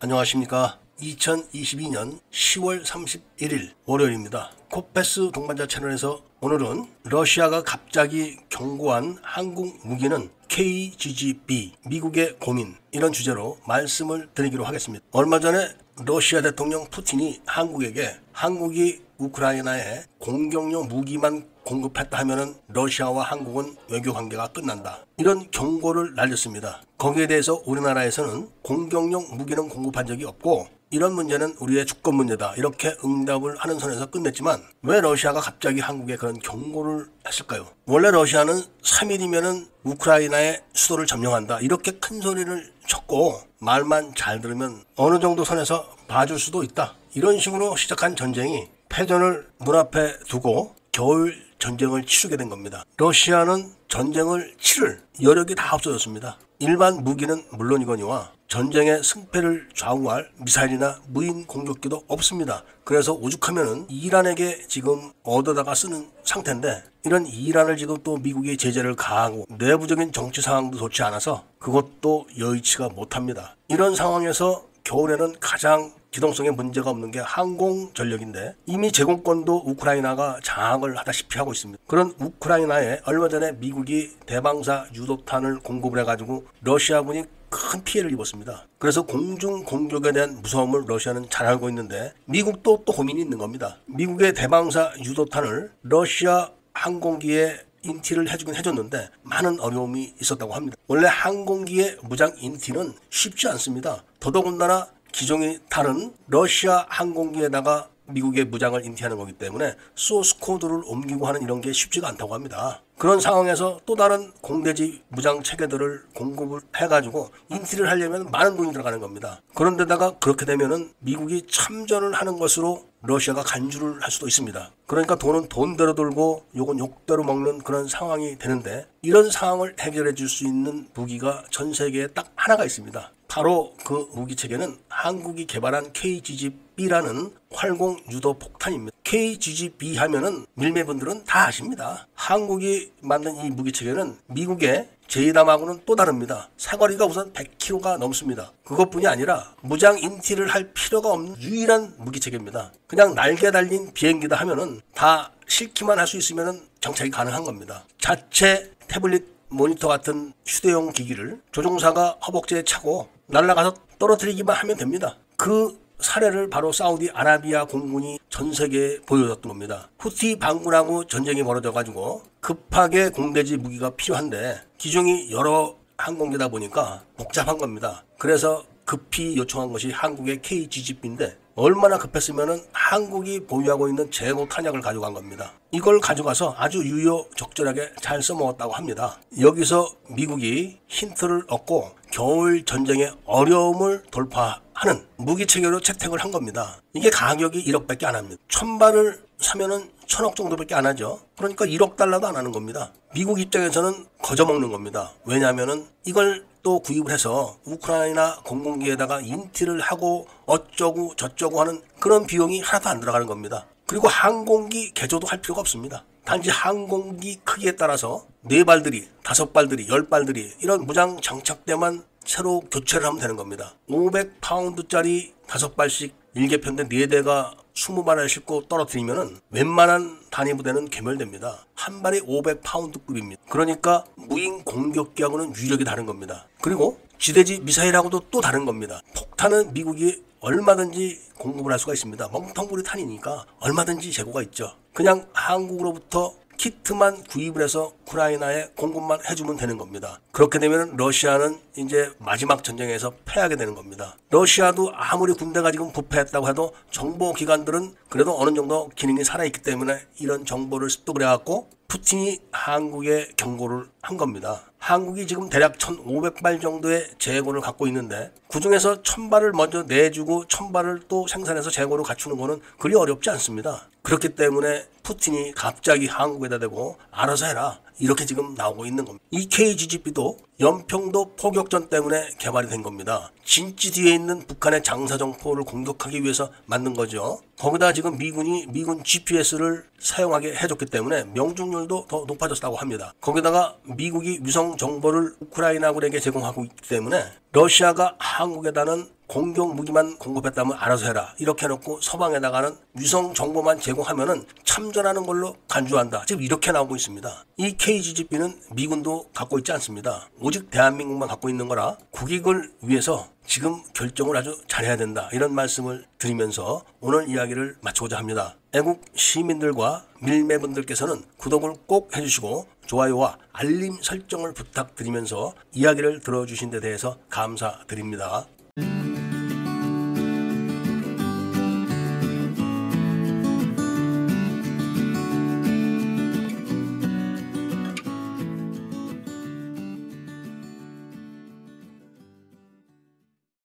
안녕하십니까. 2022년 10월 31일 월요일입니다. 코페스 동반자 채널에서 오늘은 러시아가 갑자기 경고한 한국 무기는 KGB, 미국의 고민, 이런 주제로 말씀을 드리기로 하겠습니다. 얼마 전에 러시아 대통령 푸틴이 한국에게 한국이 우크라이나에 공격용 무기만 공급했다 하면은 러시아와 한국은 외교관계가 끝난다, 이런 경고를 날렸습니다. 거기에 대해서 우리나라에서는 공격용 무기는 공급한 적이 없고 이런 문제는 우리의 주권 문제다, 이렇게 응답을 하는 선에서 끝냈지만 왜 러시아가 갑자기 한국에 그런 경고를 했을까요? 원래 러시아는 3일이면은 우크라이나의 수도를 점령한다, 이렇게 큰 소리를 쳤고 말만 잘 들으면 어느 정도 선에서 봐줄 수도 있다, 이런 식으로 시작한 전쟁이 패전을 눈앞에 두고 겨울 전쟁을 치르게 된 겁니다. 러시아는 전쟁을 치를 여력이 다 없어졌습니다. 일반 무기는 물론이거니와 전쟁의 승패를 좌우할 미사일이나 무인 공격기도 없습니다. 그래서 오죽하면은 이란에게 지금 얻어다가 쓰는 상태인데, 이런 이란을 지금 또 미국이 제재를 가하고 내부적인 정치 상황도 좋지 않아서 그것도 여의치가 못합니다. 이런 상황에서 겨울에는 가장 기동성에 문제가 없는 게 항공 전력인데 이미 제공권도 우크라이나가 장악을 하다시피 하고 있습니다. 그런 우크라이나에 얼마 전에 미국이 대방사 유도탄을 공급을 해가지고 러시아군이 큰 피해를 입었습니다. 그래서 공중 공격에 대한 무서움을 러시아는 잘 알고 있는데 미국도 또 고민이 있는 겁니다. 미국의 대방사 유도탄을 러시아 항공기에 인티를 해주긴 해줬는데 많은 어려움이 있었다고 합니다. 원래 항공기의 무장 인티는 쉽지 않습니다. 더더군다나 기종이 다른 러시아 항공기에다가 미국의 무장을 인티하는 거기 때문에 소스 코드를 옮기고 하는 이런 게 쉽지가 않다고 합니다. 그런 상황에서 또 다른 공대지 무장 체계들을 공급을 해가지고 인티를 하려면 많은 돈이 들어가는 겁니다. 그런데다가 그렇게 되면은 미국이 참전을 하는 것으로 러시아가 간주를 할 수도 있습니다. 그러니까 돈은 돈대로 들고 욕은 욕대로 먹는 그런 상황이 되는데, 이런 상황을 해결해 줄 수 있는 무기가 전 세계에 딱 하나가 있습니다. 바로 그 무기체계는 한국이 개발한 KGB-B라는 활공 유도 폭탄입니다. KGB 하면은 밀매분들은 다 아십니다. 한국이 만든 이 무기체계는 미국의 제2담하고는 또 다릅니다. 사거리가 우선 100km가 넘습니다. 그것뿐이 아니라 무장 인티를 할 필요가 없는 유일한 무기체계입니다. 그냥 날개 달린 비행기다 하면은 다 실기만 할 수 있으면은 정착이 가능한 겁니다. 자체 태블릿 모니터 같은 휴대용 기기를 조종사가 허벅지에 차고 날아가서 떨어뜨리기만 하면 됩니다. 그 사례를 바로 사우디아라비아 공군이 전 세계에 보여줬던 겁니다. 후티 반군하고 전쟁이 벌어져가지고 급하게 공대지 무기가 필요한데 기종이 여러 항공기다 보니까 복잡한 겁니다. 그래서 급히 요청한 것이 한국의 KGB-B인데 얼마나 급했으면은 한국이 보유하고 있는 제고 탄약을 가져간 겁니다. 이걸 가져가서 아주 유효적절하게 잘 써먹었다고 합니다. 여기서 미국이 힌트를 얻고 겨울 전쟁의 어려움을 돌파하는 무기체계로 채택을 한 겁니다. 이게 가격이 1억밖에 안 합니다. 1000발을 사면은 1000억 정도밖에 안 하죠. 그러니까 1억 달러도 안 하는 겁니다. 미국 입장에서는 거저먹는 겁니다. 왜냐하면은 이걸 또 구입을 해서 우크라이나 공군기에다가 인티를 하고 어쩌고 저쩌고 하는 그런 비용이 하나도 안 들어가는 겁니다. 그리고 항공기 개조도 할 필요가 없습니다. 단지 항공기 크기에 따라서 4발들이, 5발들이, 10발들이 이런 무장 장착대만 새로 교체를 하면 되는 겁니다. 500파운드짜리 5발씩 일개편대 4대가 20발을 싣고 떨어뜨리면은 웬만한 단위 부대는 괴멸됩니다. 한 발이 500파운드급입니다. 그러니까 무인 공격기하고는 유력이 다른 겁니다. 그리고 지대지 미사일하고도 또 다른 겁니다. 폭탄은 미국이 얼마든지 공급을 할 수가 있습니다. 멍텅구리 탄이니까 얼마든지 재고가 있죠. 그냥 한국으로부터 키트만 구입을 해서 우크라이나에 공급만 해주면 되는 겁니다. 그렇게 되면 러시아는 이제 마지막 전쟁에서 패하게 되는 겁니다. 러시아도 아무리 군대가 지금 부패했다고 해도 정보기관들은 그래도 어느 정도 기능이 살아있기 때문에 이런 정보를 습득을 해갖고 푸틴이 한국에 경고를 한 겁니다. 한국이 지금 대략 1500발 정도의 재고를 갖고 있는데 그중에서 1000발을 먼저 내주고 1000발을 또 생산해서 재고를 갖추는 거는 그리 어렵지 않습니다. 그렇기 때문에 푸틴이 갑자기 한국에다 대고 알아서 해라, 이렇게 지금 나오고 있는 겁니다. 이 KGB-B도 연평도 포격전 때문에 개발이 된 겁니다. 진지 뒤에 있는 북한의 장사정포를 공격하기 위해서 만든 거죠. 거기다 지금 미군이 미군 GPS를 사용하게 해줬기 때문에 명중률도 더 높아졌다고 합니다. 거기다가 미국이 위성 정보를 우크라이나군에게 제공하고 있기 때문에 러시아가 한국에다는 공격 무기만 공급했다면 알아서 해라. 이렇게 해놓고 서방에다가는 위성 정보만 제공하면은 참전하는 걸로 간주한다. 지금 이렇게 나오고 있습니다. 이 KGB는 미군도 갖고 있지 않습니다. 오직 대한민국만 갖고 있는 거라 국익을 위해서 지금 결정을 아주 잘해야 된다. 이런 말씀을 드리면서 오늘 이야기를 마치고자 합니다. 애국 시민들과 밀매분들께서는 구독을 꼭 해주시고 좋아요와 알림 설정을 부탁드리면서 이야기를 들어주신 데 대해서 감사드립니다.